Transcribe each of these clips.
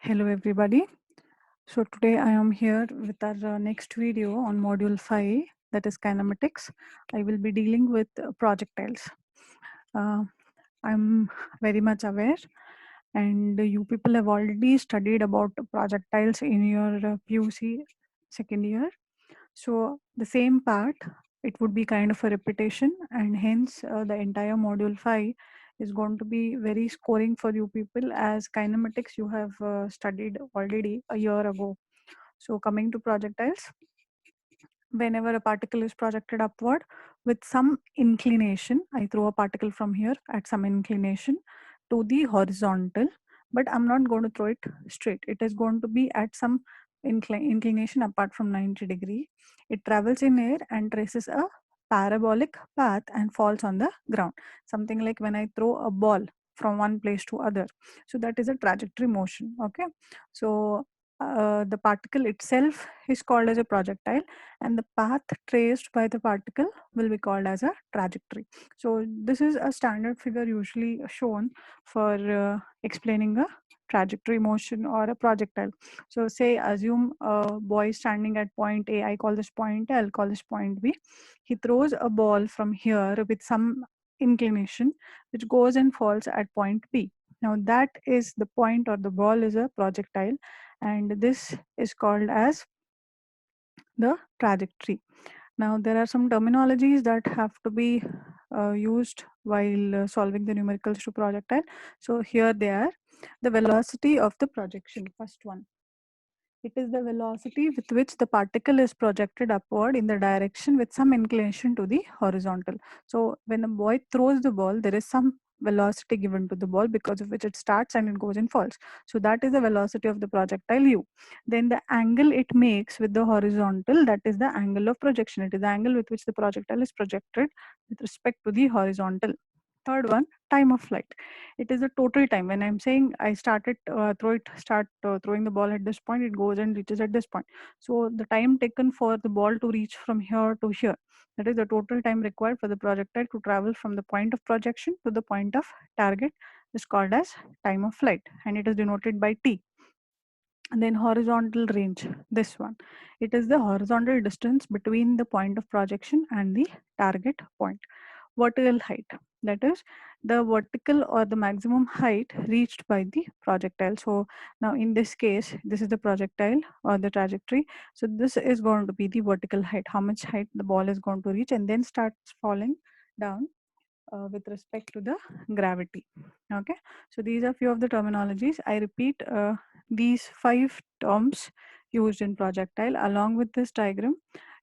Hello everybody. So today I am here with our next video on module 5, that is kinematics. I will be dealing with projectiles. Uh, I'm very much aware and you people have already studied about projectiles in your PUC second year. So the same part, it would be kind of a repetition, and hence the entire module 5 is going to be very scoring for you people, as kinematics you have studied already a year ago. So coming to projectiles, whenever a particle is projected upward with some inclination, I throw a particle from here at some inclination to the horizontal, but I'm not going to throw it straight. It is going to be at some inclination apart from 90 degree. It travels in air and traces a parabolic path and falls on the ground. Something like when I throw a ball from one place to other. So that is a trajectory motion. Okay. So the particle itself is called as a projectile, and the path traced by the particle will be called as a trajectory. So this is a standard figure usually shown for explaining a trajectory motion or a projectile. So say assume a boy standing at point A, I call this point A, I'll call this point B. He throws a ball from here with some inclination which goes and falls at point B. Now that is the point, or the ball is a projectile, and this is called as the trajectory. Now, there are some terminologies that have to be used while solving the numericals to projectile. So here they are. The velocity of the projection, first one. It is the velocity with which the particle is projected upward in the direction with some inclination to the horizontal. So when a boy throws the ball, there is some velocity given to the ball because of which it starts and it goes and falls. So that is the velocity of the projectile u. Then the angle it makes with the horizontal, that is the angle of projection. It is the angle with which the projectile is projected with respect to the horizontal. Third one, time of flight. It is the total time. When I'm saying I started throwing the ball at this point, it goes and reaches at this point. So the time taken for the ball to reach from here to here, that is the total time required for the projectile to travel from the point of projection to the point of target, is called as time of flight, and it is denoted by t. And then horizontal range, this one, it is the horizontal distance between the point of projection and the target point. Vertical height, that is the vertical or the maximum height reached by the projectile. So now in this case, this is the projectile or the trajectory. So this is going to be the vertical height, how much height the ball is going to reach, and then starts falling down with respect to the gravity. Okay, so these are few of the terminologies. I repeat, these 5 terms used in projectile along with this diagram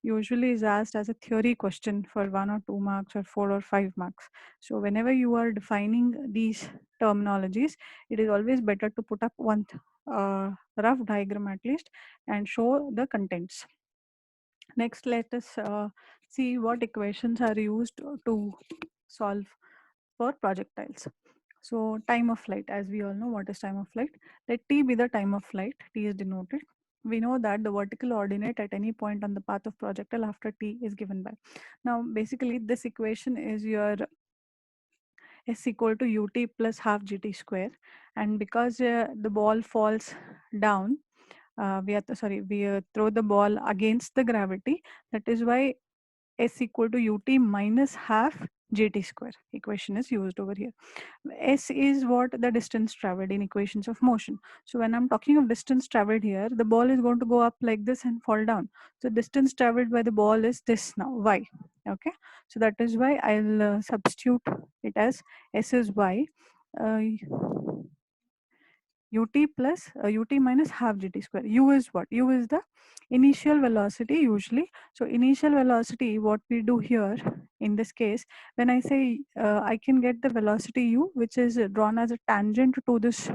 usually is asked as a theory question for 1 or 2 marks or 4 or 5 marks. So whenever you are defining these terminologies, it is always better to put up one rough diagram at least and show the contents. Next, let us see what equations are used to solve for projectiles. So time of flight, as we all know, what is time of flight? Let t be the time of flight, t is denoted. We know that the vertical ordinate at any point on the path of projectile after t is given by. Now, basically, this equation is your s equal to ut plus half gt square. And because the ball falls down, we throw the ball against the gravity. That is why s equal to ut minus half gt square equation is used over here. S is what the distance traveled in equations of motion. So when I'm talking of distance traveled here, the ball is going to go up like this and fall down. So distance traveled by the ball is this now, y. Okay, so that is why I'll substitute it as s is y. Uh, ut plus ut minus half gt square. U is what? U is the initial velocity usually. So initial velocity, what we do here in this case, when I say I can get the velocity u, which is drawn as a tangent to this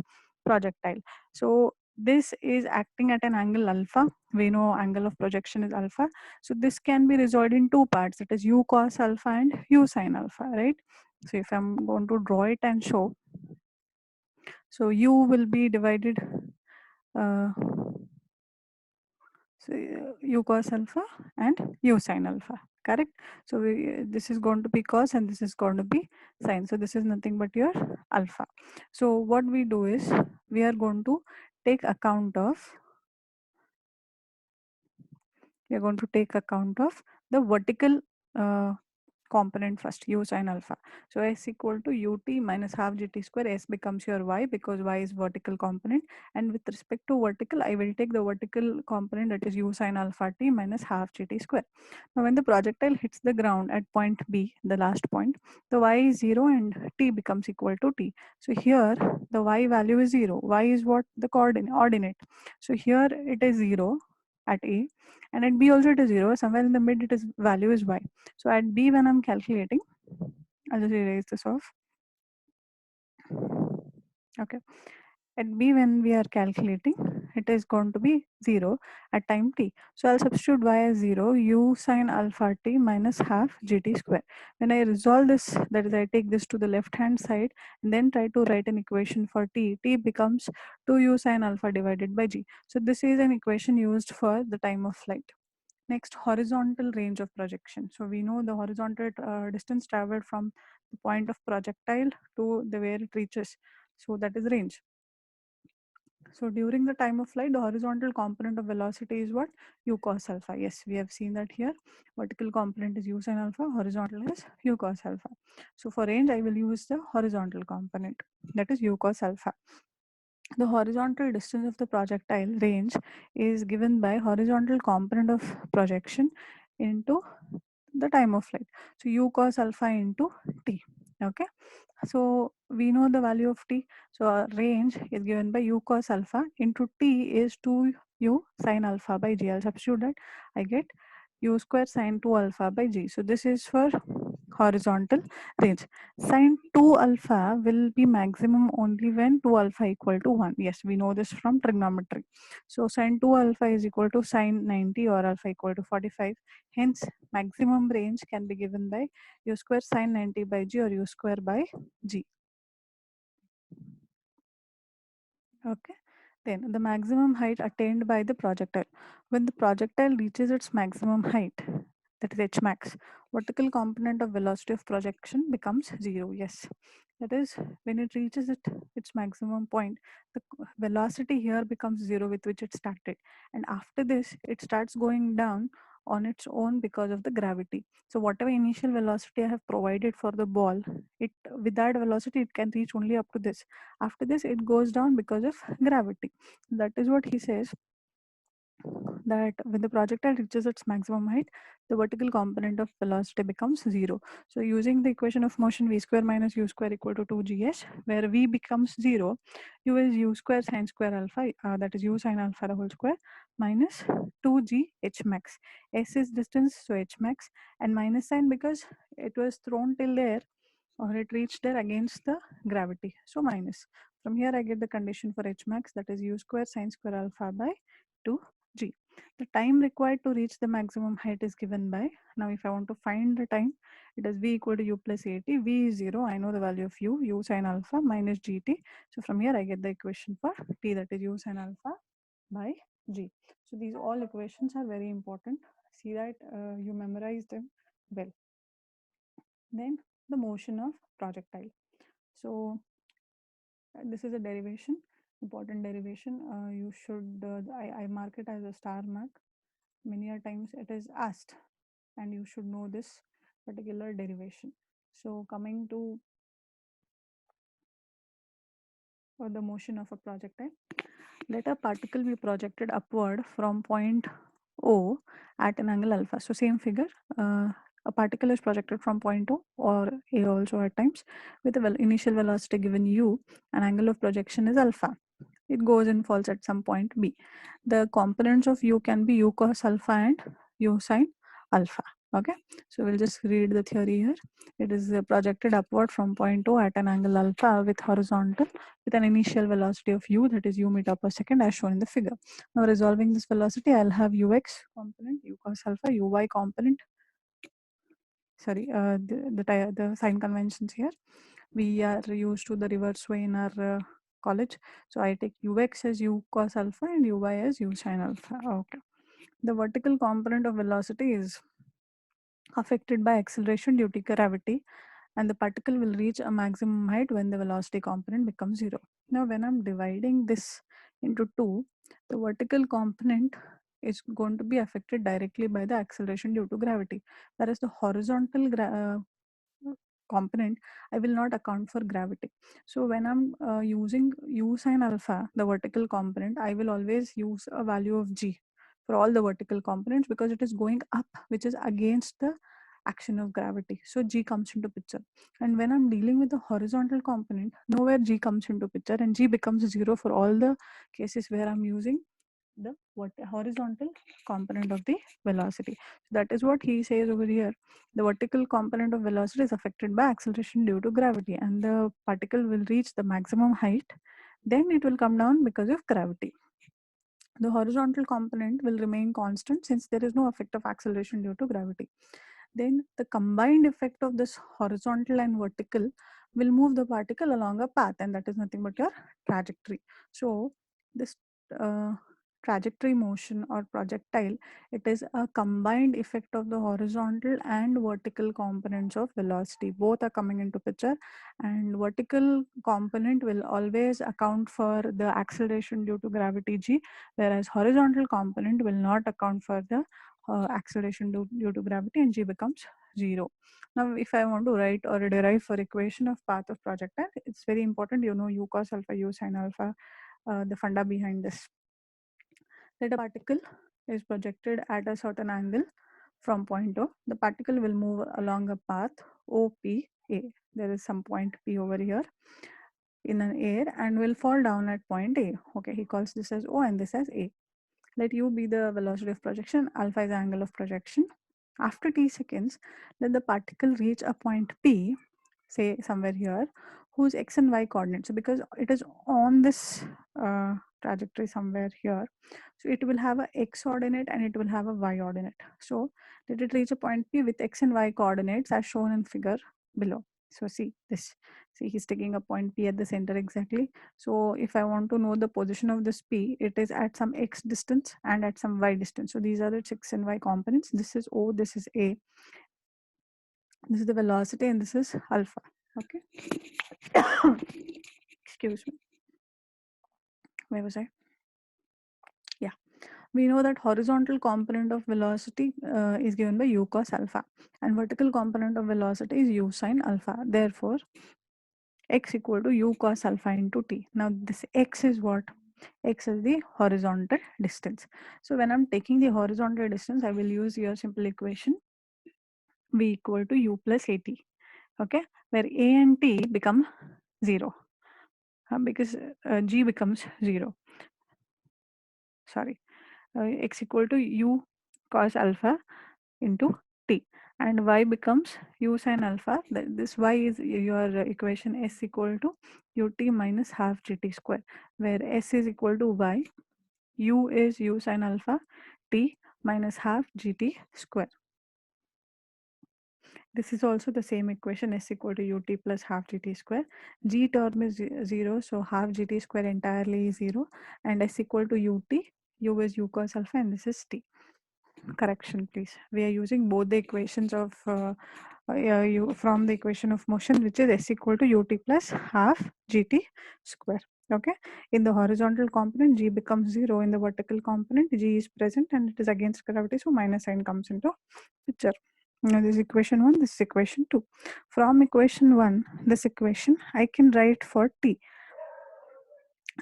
projectile. So this is acting at an angle alpha. We know angle of projection is alpha. So this can be resolved in two parts, that is u cos alpha and u sin alpha, right? So if I'm going to draw it and show, so u will be divided uh, so u cos alpha and u sin alpha, correct? So this is going to be cos and this is going to be sin. So this is nothing but your alpha. So what we do is we are going to take account of the vertical uh, component first, u sine alpha. So s equal to ut minus half gt square. S becomes your y because y is vertical component, and with respect to vertical I will take the vertical component, that is u sine alpha t minus half gt square. Now when the projectile hits the ground at point B, the last point, the y is 0 and t becomes equal to t. So here the y value is 0. Y is what? The ordinate. So here it is 0 at A, and at B also it is 0. Somewhere in the mid it is value is y. So at B when I'm calculating, I'll just erase this off. Okay. At B when we are calculating, it is going to be 0 at time t. So I'll substitute y as 0, u sine alpha t minus half gt square. When I resolve this, that is I take this to the left hand side and then try to write an equation for t. T becomes 2u sine alpha divided by g. So this is an equation used for the time of flight. Next, horizontal range of projection. So we know the horizontal distance traveled from the point of projectile to the where it reaches. So that is range. So during the time of flight, the horizontal component of velocity is what? U cos alpha. Yes, we have seen that here. Vertical component is U sin alpha, horizontal is U cos alpha. So for range, I will use the horizontal component, that is U cos alpha. The horizontal distance of the projectile range is given by horizontal component of projection into the time of flight. So U cos alpha into T. Okay. So we know the value of T. So our range is given by U cos alpha into T is 2U sin alpha by G. I'll substitute that. I get U square sin 2 alpha by G. So this is for horizontal range. Sin 2 alpha will be maximum only when 2 alpha equal to 1. Yes, we know this from trigonometry. So sin 2 alpha is equal to sin 90 or alpha equal to 45. Hence, maximum range can be given by u square sin 90 by g or u square by g. Okay. Then the maximum height attained by the projectile. When the projectile reaches its maximum height, that is h max, vertical component of velocity of projection becomes 0. Yes. That is, when it reaches its maximum point, the velocity here becomes 0 with which it started. And after this, it starts going down on its own because of the gravity. So whatever initial velocity I have provided for the ball, it with that velocity it can reach only up to this. After this, it goes down because of gravity. That is what he says, that when the projectile reaches its maximum height, the vertical component of velocity becomes 0. So using the equation of motion v square minus u square equal to 2gs, where v becomes 0, u is u square sine square alpha, that is u sine alpha the whole square, minus 2g h max. S is distance, so h max, and minus sign because it was thrown till there, or it reached there against the gravity, so minus. From here I get the condition for h max, that is u square sine square alpha by 2g. The time required to reach the maximum height is given by, now if I want to find the time, it is v equal to u plus at. V is 0, I know the value of u sine alpha minus gt. So from here I get the equation for t, that is u sine alpha by g. So these all equations are very important. See that you memorize them well. Then the motion of projectile. So this is a derivation, important derivation. You should, I mark it as a star mark. Many a times it is asked and you should know this particular derivation. So coming to the motion of a projectile, let a particle be projected upward from point O at an angle alpha. So same figure, a particle is projected from point O or A also at times with a initial velocity given u, an angle of projection is alpha. It goes and falls at some point B. The components of u can be u cos alpha and u sin alpha. Okay, so we'll just read the theory here. It is projected upward from point O at an angle alpha with horizontal with an initial velocity of u, that is u meter per second, as shown in the figure. Now resolving this velocity, I'll have ux component, u cos alpha, uy component. Sorry, the sign conventions here. We are used to the reverse way in our college. So I take ux as u cos alpha and uy as u sin alpha. Okay. The vertical component of velocity is affected by acceleration due to gravity, and the particle will reach a maximum height when the velocity component becomes 0. Now when I'm dividing this into 2, the vertical component is going to be affected directly by the acceleration due to gravity, whereas the horizontal component, I will not account for gravity. So when I'm using u sine alpha, the vertical component, I will always use a value of g for all the vertical components because it is going up, which is against the action of gravity. So g comes into picture. And when I'm dealing with the horizontal component, nowhere g comes into picture, and g becomes 0 for all the cases where I'm using the horizontal component of the velocity. So that is what he says over here. The vertical component of velocity is affected by acceleration due to gravity, and the particle will reach the maximum height. Then it will come down because of gravity. The horizontal component will remain constant since there is no effect of acceleration due to gravity. Then the combined effect of this horizontal and vertical will move the particle along a path, and that is nothing but your trajectory. So this uh, trajectory motion or projectile, it is a combined effect of the horizontal and vertical components of velocity. Both are coming into picture, and vertical component will always account for the acceleration due to gravity g, whereas horizontal component will not account for the acceleration due to gravity, and g becomes 0. Now, if I want to write or derive for equation of path of projectile, it's very important you know u cos alpha, u sin alpha, the funda behind this. That a particle is projected at a certain angle from point O. The particle will move along a path OPA. There is some point P over here in an air and will fall down at point A. Okay, he calls this as O and this as A. Let u be the velocity of projection, alpha is the angle of projection. After t seconds, let the particle reach a point P, say somewhere here, whose x and y coordinates. So because it is on this trajectory somewhere here, so it will have a x ordinate and it will have a y ordinate. So let it reach a point P with x and y coordinates as shown in figure below. So see this. See, he's taking a point P at the center exactly. So if I want to know the position of this P, it is at some x distance and at some y distance. So these are its x and y components. This is O, this is A. This is the velocity and this is alpha. Okay. Excuse me. Where was I? Yeah. We know that horizontal component of velocity is given by u cos alpha, and vertical component of velocity is u sin alpha. Therefore, x equal to u cos alpha into t. Now this x is what? X is the horizontal distance. So when I'm taking the horizontal distance, I will use your simple equation v equal to u plus at. Okay, where a and t become 0 because g becomes 0. Sorry, x equal to u cos alpha into t, and y becomes u sin alpha. This y is your equation s equal to ut minus half gt square, where s is equal to y, u is u sin alpha, t minus half gt square. This is also the same equation, s equal to ut plus half gt square. G term is 0, so half gt square entirely is 0, and s equal to ut, u is u cos alpha, and this is t. Correction, please. We are using both the equations of from the equation of motion, which is s equal to ut plus half gt square. Okay. In the horizontal component, g becomes 0. In the vertical component, g is present and it is against gravity, so minus sign comes into picture. Now this is equation 1, this is equation 2. From equation 1, this equation I can write for t.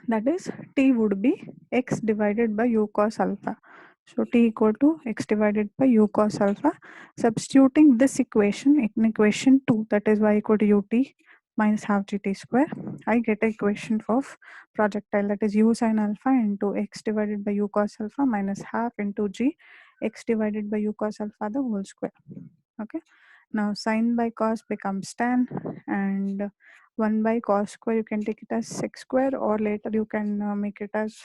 That is, t would be x divided by u cos alpha. So t equal to x divided by u cos alpha. Substituting this equation in equation 2, that is y equal to ut minus half gt square, I get an equation of projectile, that is u sin alpha into x divided by u cos alpha minus half into g x divided by u cos alpha the whole square. Okay. Now sin by cos becomes tan, and 1 by cos square you can take it as sec square, or later you can make it as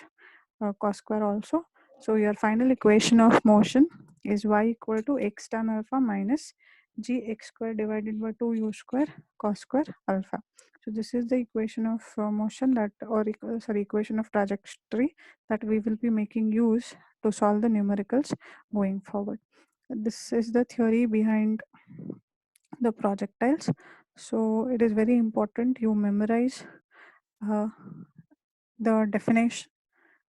cos square also. So your final equation of motion is y equal to x tan alpha minus gx square divided by 2u square cos square alpha. So this is the equation of motion that, or sorry, equation of trajectory that we will be making use to solve the numericals going forward. This is the theory behind the projectiles. So it is very important you memorize uh, the definition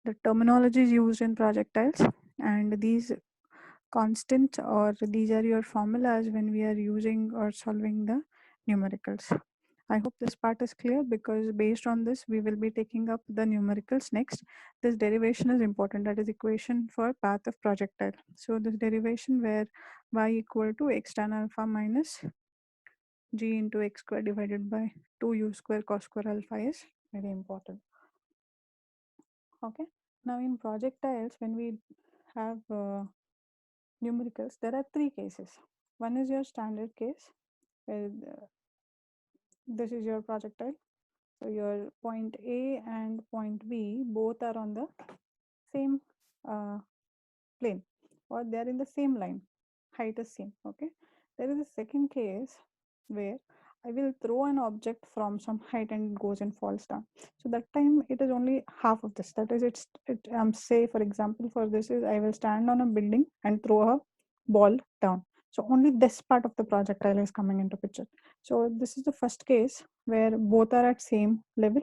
the terminologies used in projectiles, and these constants or these are your formulas when we are using or solving the numericals. I hope this part is clear, because based on this we will be taking up the numericals next. This derivation is important, that is equation for path of projectile. So this derivation where y equal to x tan alpha minus g into x square divided by 2u square cos square alpha is very important. Okay, now in projectiles when we have numericals, there are three cases. One is your standard case where this is your projectile. So your point A and point B both are on the same uh, plane, or they are in the same line, height is same. Okay, there is a second case where I will throw an object from some height and it goes and falls down. So that time it is only half of this, that is say for example for this is I will stand on a building and throw a ball down. So only this part of the projectile is coming into picture. So this is the first case where both are at same level.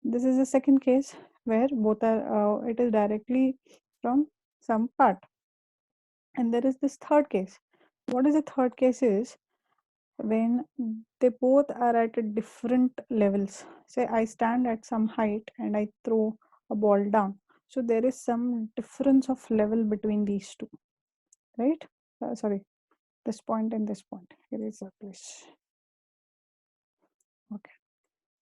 This is the second case where both are it is directly from some part. And there is this third case. What is the third case is when they both are at a different levels. Say I stand at some height and I throw a ball down. So there is some difference of level between these two, right? Sorry, this point and this point. Here is a place. Okay.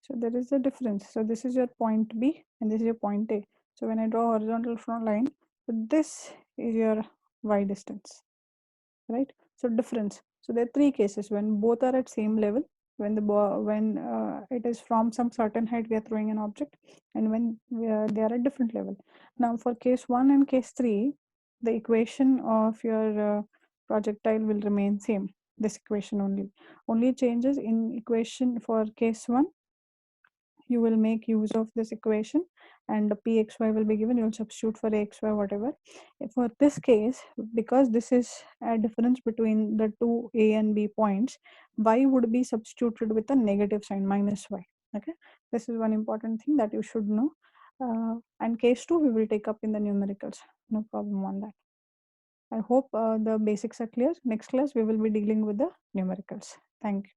So there is a difference. So this is your point B and this is your point A. So when I draw horizontal front line, so this is your y distance, right? So difference. So there are three cases when both are at same level, when the when it is from some certain height we are throwing an object, and when they are at different level. Now for case 1 and case 3, the equation of your projectile will remain same. This equation only changes in equation for case 1. You will make use of this equation and pxy will be given. You'll substitute for xy whatever. For this case, because this is a difference between the two a and b points, y would be substituted with a negative sign, minus y. Okay, this is one important thing that you should know. And case 2 we will take up in the numericals, no problem on that. I hope the basics are clear. Next class we will be dealing with the numericals. Thank you.